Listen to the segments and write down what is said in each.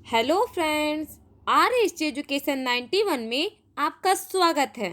Hello friends, R S education 91 में आपका स्वागत है।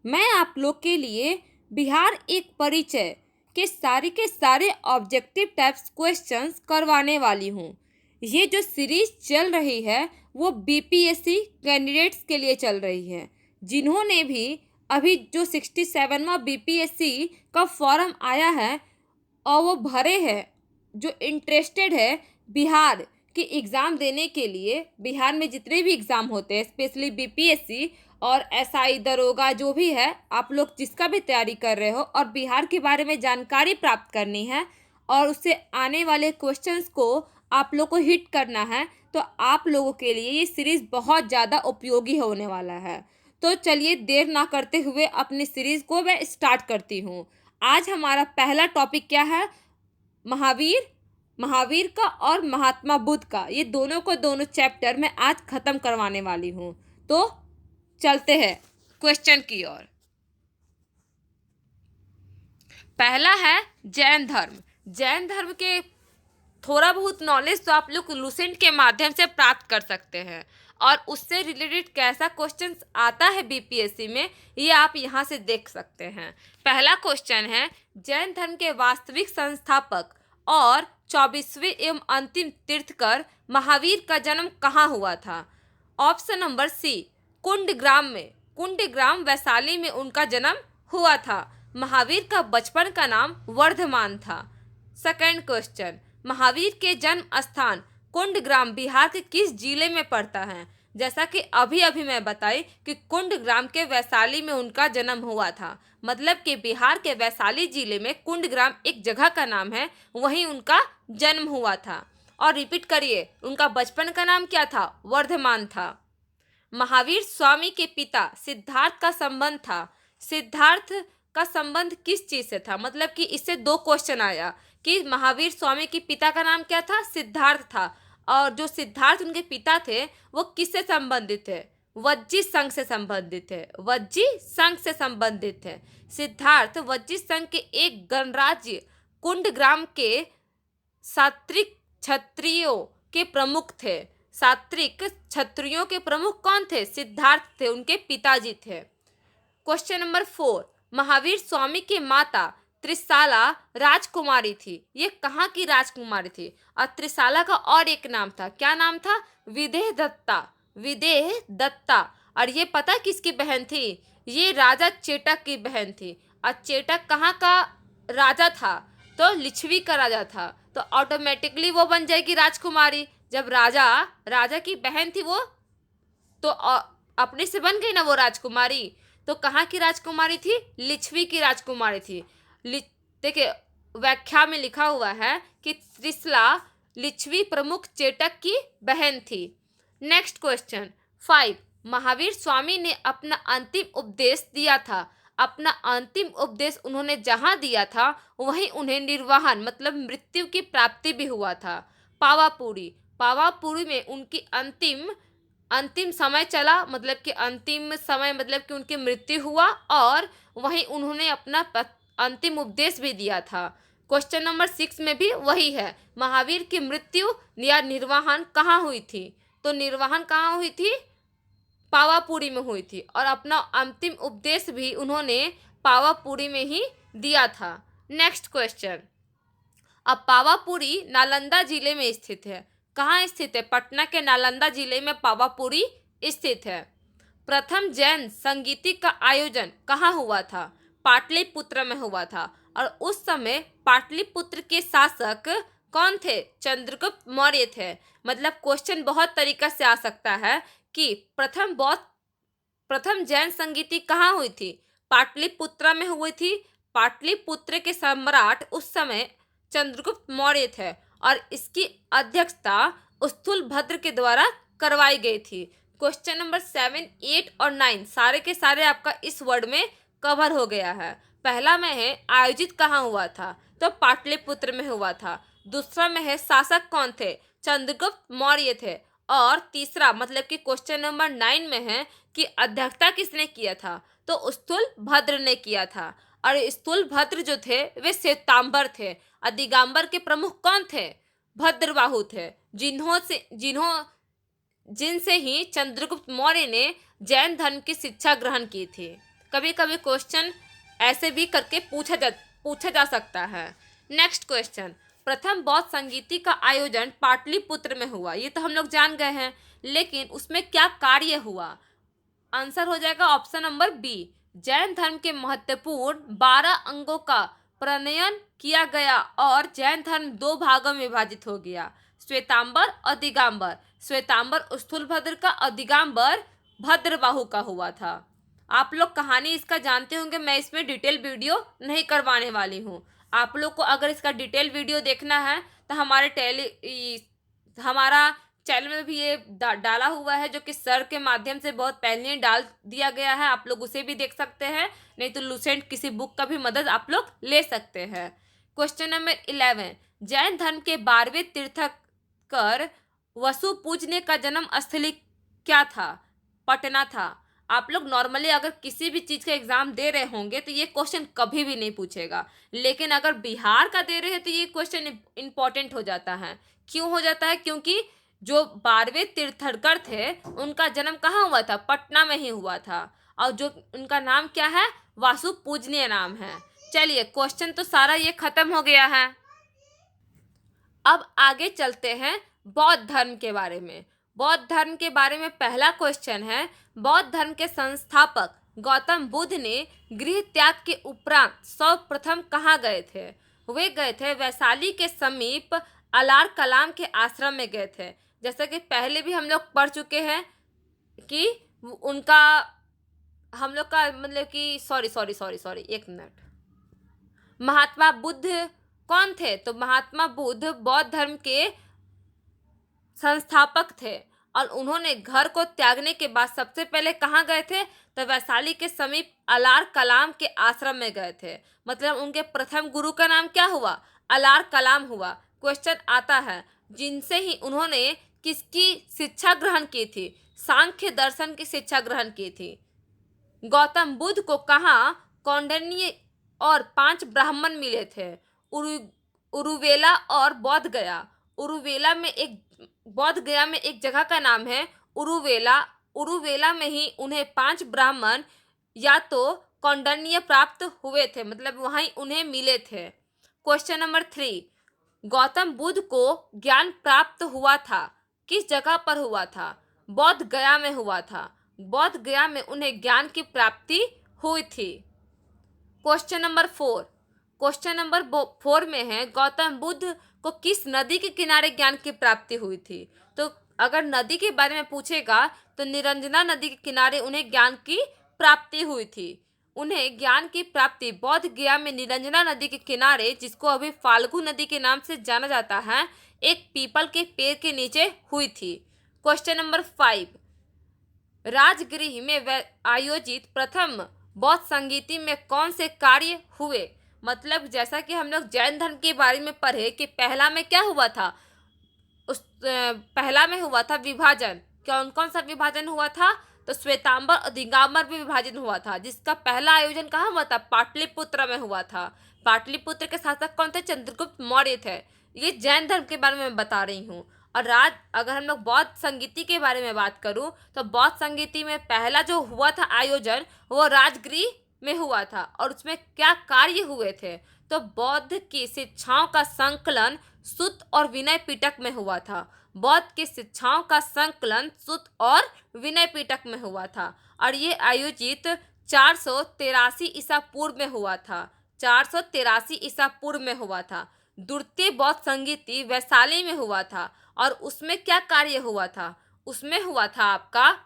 मैं आप लोग के लिए बिहार एक परिचय के सारे ऑब्जेक्टिव टाइप्स क्वेश्चंस करवाने वाली हूँ। ये जो सीरीज चल रही है वो बीपीएससी कैंडिडेट्स के लिए चल रही है, जिन्होंने भी अभी जो 67वां बीपीएससी का फॉर्म आया है और वो भरे हैं, जो इंटरेस्टेड है बिहार के एग्ज़ाम देने के लिए। बिहार में जितने भी एग्ज़ाम होते हैं, स्पेशली बीपीएससी और एसआई दरोगा जो भी है, आप लोग जिसका भी तैयारी कर रहे हो और बिहार के बारे में जानकारी प्राप्त करनी है और उससे आने वाले क्वेश्चंस को आप लोग को हिट करना है, तो आप लोगों के लिए ये सीरीज़ बहुत ज़्यादा उपयोगी होने वाला है। तो चलिए देर ना करते हुए अपनी सीरीज़ को मैं स्टार्ट करती हूँ। आज हमारा पहला टॉपिक क्या है? महावीर महावीर का और महात्मा बुद्ध का, ये दोनों को दोनों चैप्टर में आज खत्म करवाने वाली हूँ। तो चलते हैं क्वेश्चन की ओर। पहला है जैन धर्म। जैन धर्म के थोड़ा बहुत नॉलेज तो आप लोग लूसेंट के माध्यम से प्राप्त कर सकते हैं और उससे रिलेटेड कैसा क्वेश्चन आता है बीपीएससी में, ये आप यहाँ से देख सकते हैं। पहला क्वेश्चन है, जैन धर्म के वास्तविक संस्थापक और 24वें एवं अंतिम तीर्थकर महावीर का जन्म कहाँ हुआ था? ऑप्शन नंबर सी, कुंडग्राम में। कुंडग्राम वैशाली में उनका जन्म हुआ था। महावीर का बचपन का नाम वर्धमान था। सेकंड क्वेश्चन, महावीर के जन्म स्थान कुंडग्राम बिहार के किस जिले में पड़ता है? जैसा कि अभी अभी मैं बताई कि कुंडग्राम के वैशाली में उनका जन्म हुआ था, मतलब कि बिहार के वैशाली जिले में कुंडग्राम एक जगह का नाम है, वहीं उनका जन्म हुआ था। और रिपीट करिए, उनका बचपन का नाम क्या था? वर्धमान था। महावीर स्वामी के पिता सिद्धार्थ का संबंध था। सिद्धार्थ का संबंध किस चीज से था? मतलब कि इससे दो क्वेश्चन आया कि महावीर स्वामी के पिता का नाम क्या था? सिद्धार्थ था। और जो सिद्धार्थ उनके पिता थे वो किससे संबंधित थे? वज्जी संघ से संबंधित थे। वज्जी संघ से संबंधित थे। सिद्धार्थ वज्जी संघ के एक गणराज्य कुंडग्राम के सात्विक क्षत्रियों के प्रमुख थे। सात्विक क्षत्रियों के प्रमुख कौन थे? सिद्धार्थ थे, उनके पिताजी थे। क्वेश्चन नंबर 4, महावीर स्वामी की माता त्रिशाला राजकुमारी थी। ये कहाँ की राजकुमारी थी? और त्रिशाला का और एक नाम था, क्या नाम था? विदेह दत्ता। विदेह दत्ता। और ये पता किसकी बहन थी? ये राजा चेटक की बहन थी। और चेटक कहाँ का राजा था? तो लिच्छवी का राजा था। तो ऑटोमेटिकली वो बन जाएगी राजकुमारी। जब राजा राजा की बहन थी वो, तो अपने से बन गई ना वो राजकुमारी। तो कहाँ की राजकुमारी थी? लिच्छवी की राजकुमारी थी। देखिए, व्याख्या में लिखा हुआ है कि त्रिशला लिच्छवी प्रमुख चेटक की बहन थी। नेक्स्ट क्वेश्चन 5, महावीर स्वामी ने अपना अंतिम उपदेश दिया था। अपना अंतिम उपदेश उन्होंने जहाँ दिया था वहीं उन्हें निर्वाहन मतलब मृत्यु की प्राप्ति भी हुआ था। पावापुरी। पावापुरी में उनकी अंतिम समय चला, मतलब कि अंतिम समय मतलब कि उनकी मृत्यु हुआ और वहीं उन्होंने अपना अंतिम उपदेश भी दिया था। क्वेश्चन नंबर 6 में भी वही है, महावीर की मृत्यु या निर्वाहन कहाँ हुई थी? तो निर्वाहन कहाँ हुई थी? पावापुरी में हुई थी। और अपना अंतिम उपदेश भी उन्होंने पावापुरी में ही दिया था। नेक्स्ट क्वेश्चन, अब पावापुरी नालंदा जिले में स्थित है। कहाँ स्थित है? पटना के नालंदा जिले में पावापुरी स्थित है। प्रथम जैन संगीति का आयोजन कहाँ हुआ था? पाटलिपुत्र में हुआ था। और उस समय पाटलिपुत्र के शासक कौन थे? चंद्रगुप्त मौर्य थे। मतलब क्वेश्चन बहुत तरीका से आ सकता है कि प्रथम जैन संगीति कहाँ हुई थी? पाटलिपुत्र में हुई थी। पाटलिपुत्र के सम्राट उस समय चंद्रगुप्त मौर्य थे और इसकी अध्यक्षता स्थूलभद्र के द्वारा करवाई गई थी। क्वेश्चन नंबर 7, 8 और 9 सारे के सारे आपका इस वर्ड में कवर हो गया है। पहला में है आयोजित कहाँ हुआ था? तो पाटलिपुत्र में हुआ था। दूसरा में है शासक कौन थे? चंद्रगुप्त मौर्य थे। और तीसरा मतलब कि क्वेश्चन नंबर 9 में है कि अध्यक्षता किसने किया था? तो स्थूलभद्र ने किया था। और स्थूलभद्र जो थे वे श्वेतांबर थे। और दिगंबर के प्रमुख कौन थे? भद्रबाहु थे, जिन्हों जिनसे ही चंद्रगुप्त मौर्य ने जैन धर्म की शिक्षा ग्रहण की थी। कभी कभी क्वेश्चन ऐसे भी करके पूछा जा सकता है। नेक्स्ट क्वेश्चन, प्रथम बौद्ध संगीति का आयोजन पाटलिपुत्र में हुआ। ये तो हम लोग जान गए हैं, लेकिन उसमें क्या कार्य हुआ? आंसर हो जाएगा ऑप्शन नंबर बी। जैन धर्म के महत्वपूर्ण 12 अंगों का प्रणयन किया गया और जैन धर्म 2 भागों में विभाजित हो गया, श्वेतांबर और दिगंबर। श्वेतांबर स्थूलभद्र का और दिगंबर भद्रबाहु का हुआ था। आप लोग कहानी इसका जानते होंगे, मैं इसमें डिटेल वीडियो नहीं करवाने वाली हूँ। आप लोग को अगर इसका डिटेल वीडियो देखना है तो हमारा चैनल में भी ये डाला हुआ है, जो कि सर के माध्यम से बहुत पहले ही डाल दिया गया है। आप लोग उसे भी देख सकते हैं, नहीं तो लूसेंट किसी बुक का भी मदद आप लोग ले सकते हैं। क्वेश्चन नंबर 11, जैन धर्म के 12वें तीर्थंकर वसु पूजने का जन्म स्थली क्या था? पटना था। आप लोग नॉर्मली अगर किसी भी चीज़ का एग्जाम दे रहे होंगे तो ये क्वेश्चन कभी भी नहीं पूछेगा, लेकिन अगर बिहार का दे रहे हैं तो ये क्वेश्चन इंपॉर्टेंट हो जाता है। क्यों हो जाता है? क्योंकि जो 12वें तीर्थंकर थे उनका जन्म कहाँ हुआ था? पटना में ही हुआ था, और जो उनका नाम क्या है? वासु पूजनीय नाम है। चलिए, क्वेश्चन तो सारा ये खत्म हो गया है। अब आगे चलते हैं बौद्ध धर्म के बारे में। बौद्ध धर्म के बारे में पहला क्वेश्चन है, बौद्ध धर्म के संस्थापक गौतम बुद्ध ने गृह त्याग के उपरांत सर्वप्रथम कहाँ गए थे? वे गए थे वैशाली के समीप अलार कलाम के आश्रम में गए थे। जैसा कि पहले भी हम लोग पढ़ चुके हैं कि उनका हम लोग का मतलब कि सॉरी एक मिनट, महात्मा बुद्ध कौन थे? तो महात्मा बुद्ध बौद्ध धर्म के संस्थापक थे, और उन्होंने घर को त्यागने के बाद सबसे पहले कहाँ गए थे? तो वैशाली के समीप अलार कलाम के आश्रम में गए थे। मतलब उनके प्रथम गुरु का नाम क्या हुआ? अलार कलाम हुआ। क्वेश्चन आता है, जिनसे ही उन्होंने किसकी शिक्षा ग्रहण की थी? सांख्य दर्शन की शिक्षा ग्रहण की थी। गौतम बुद्ध को कहाँ कौंडिन्य और 5 ब्राह्मण मिले थे? उरुवेला और बोध गया। बोध गया में एक जगह का नाम है उरुवेला। उरुवेला में ही उन्हें 5 ब्राह्मण या तो कौंडिन्य प्राप्त हुए थे, मतलब वहीं उन्हें मिले थे। क्वेश्चन नंबर 3, गौतम बुद्ध को ज्ञान प्राप्त हुआ था, किस जगह पर हुआ था? बोध गया में हुआ था। बोध गया में उन्हें ज्ञान की प्राप्ति हुई थी। क्वेश्चन नंबर 4 में है, गौतम बुद्ध को किस नदी के किनारे ज्ञान की प्राप्ति हुई थी? तो अगर नदी के बारे में पूछेगा तो निरंजना नदी के किनारे उन्हें ज्ञान की प्राप्ति हुई थी। उन्हें ज्ञान की प्राप्ति बोध गया में निरंजना नदी के किनारे, जिसको अभी फाल्गु नदी के नाम से जाना जाता है, एक पीपल के पेड़ के नीचे हुई थी। क्वेश्चन नंबर 5, राजगृह में आयोजित प्रथम बौद्ध संगीति में कौन से कार्य हुए? मतलब जैसा कि हम लोग जैन धर्म के बारे में पढ़े कि पहला में क्या हुआ था? पहला में हुआ था विभाजन। कौन कौन सा विभाजन हुआ था? तो श्वेतांबर और दिगंबर भी विभाजन हुआ था, जिसका पहला आयोजन कहाँ हुआ था? पाटलिपुत्र में हुआ था। पाटलिपुत्र के शासक कौन थे? चंद्रगुप्त मौर्य थे। ये जैन धर्म के बारे में बता रही हूँ। और अगर हम लोग बौद्ध संगीति के बारे में बात करूँ तो बौद्ध संगीति में पहला जो हुआ था आयोजन, वो राजगृह में हुआ था। और उसमें क्या कार्य हुए थे? तो बौद्ध की शिक्षाओं का संकलन सुत्त और विनय पिटक में हुआ था। बौद्ध की शिक्षाओं का संकलन सुत्त और विनय पिटक में हुआ था, और ये आयोजित 483 ईसा पूर्व में हुआ था। 483 ईसा पूर्व में हुआ था। द्वितीय बौद्ध संगीति वैशाली में हुआ था, और उसमें क्या कार्य हुआ था? उसमें हुआ था आपका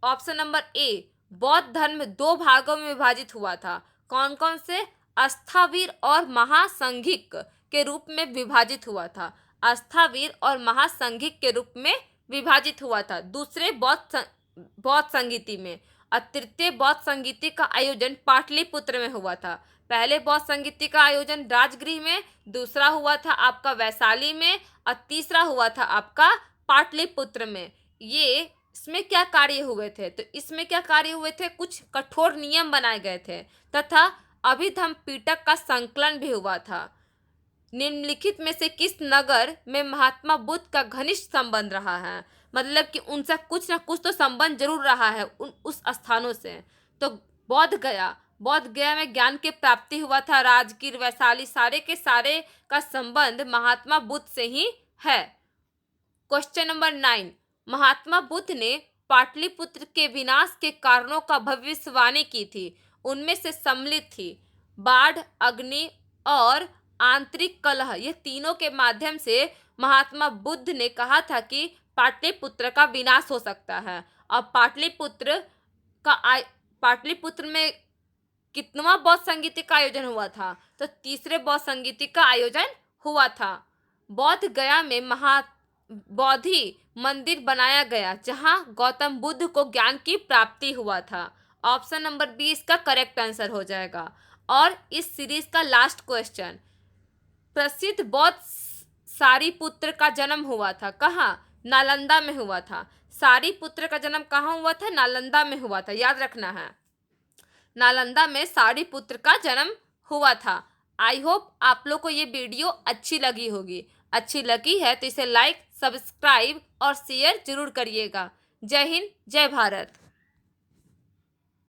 ऑप्शन नंबर ए, बौद्ध धर्म 2 भागों में विभाजित हुआ था। कौन कौन से? अस्थावीर और महासंघिक के रूप में विभाजित हुआ था। अस्थावीर और महासंघिक के रूप में विभाजित हुआ था दूसरे बौद्ध संगीति में। और तृतीय बौद्ध संगीति का आयोजन पाटलिपुत्र में हुआ था। पहले बौद्ध संगीति का आयोजन राजगृह में, दूसरा हुआ था आपका वैशाली में, और तीसरा हुआ था आपका पाटलिपुत्र में। इसमें क्या कार्य हुए थे? तो इसमें क्या कार्य हुए थे? कुछ कठोर नियम बनाए गए थे, तथा अभिधम्म पिटक का संकलन भी हुआ था। निम्नलिखित में से किस नगर में महात्मा बुद्ध का घनिष्ठ संबंध रहा है? मतलब कि उनसे कुछ ना कुछ तो संबंध जरूर रहा है उस स्थानों से। तो बोध गया में ज्ञान की प्राप्ति हुआ था। राजगीर, वैशाली, सारे के सारे का संबंध महात्मा बुद्ध से ही है। क्वेश्चन नंबर 9, महात्मा बुद्ध ने पाटलिपुत्र के विनाश के कारणों का भविष्यवाणी की थी। उनमें से सम्मिलित थी बाढ़, अग्नि और आंतरिक कलह। ये तीनों के माध्यम से महात्मा बुद्ध ने कहा था कि पाटलिपुत्र का विनाश हो सकता है। और पाटलिपुत्र में कितवा बौद्ध संगीति का आयोजन हुआ था? तो तीसरे बौद्ध संगीति का आयोजन हुआ था। बौद्ध गया में बोधि मंदिर बनाया गया जहां गौतम बुद्ध को ज्ञान की प्राप्ति हुआ था। ऑप्शन नंबर 20 का करेक्ट आंसर हो जाएगा। और इस सीरीज का लास्ट क्वेश्चन, प्रसिद्ध बौद्ध सारिपुत्र का जन्म हुआ था कहाँ? नालंदा में हुआ था। सारिपुत्र का जन्म कहाँ हुआ था? नालंदा में हुआ था, याद रखना है। नालंदा में सारिपुत्र का जन्म हुआ था। आई होप आप लोग को ये वीडियो अच्छी लगी होगी। अच्छी लगी है तो इसे लाइक, सब्सक्राइब और शेयर जरूर करिएगा। जय हिंद, जय भारत।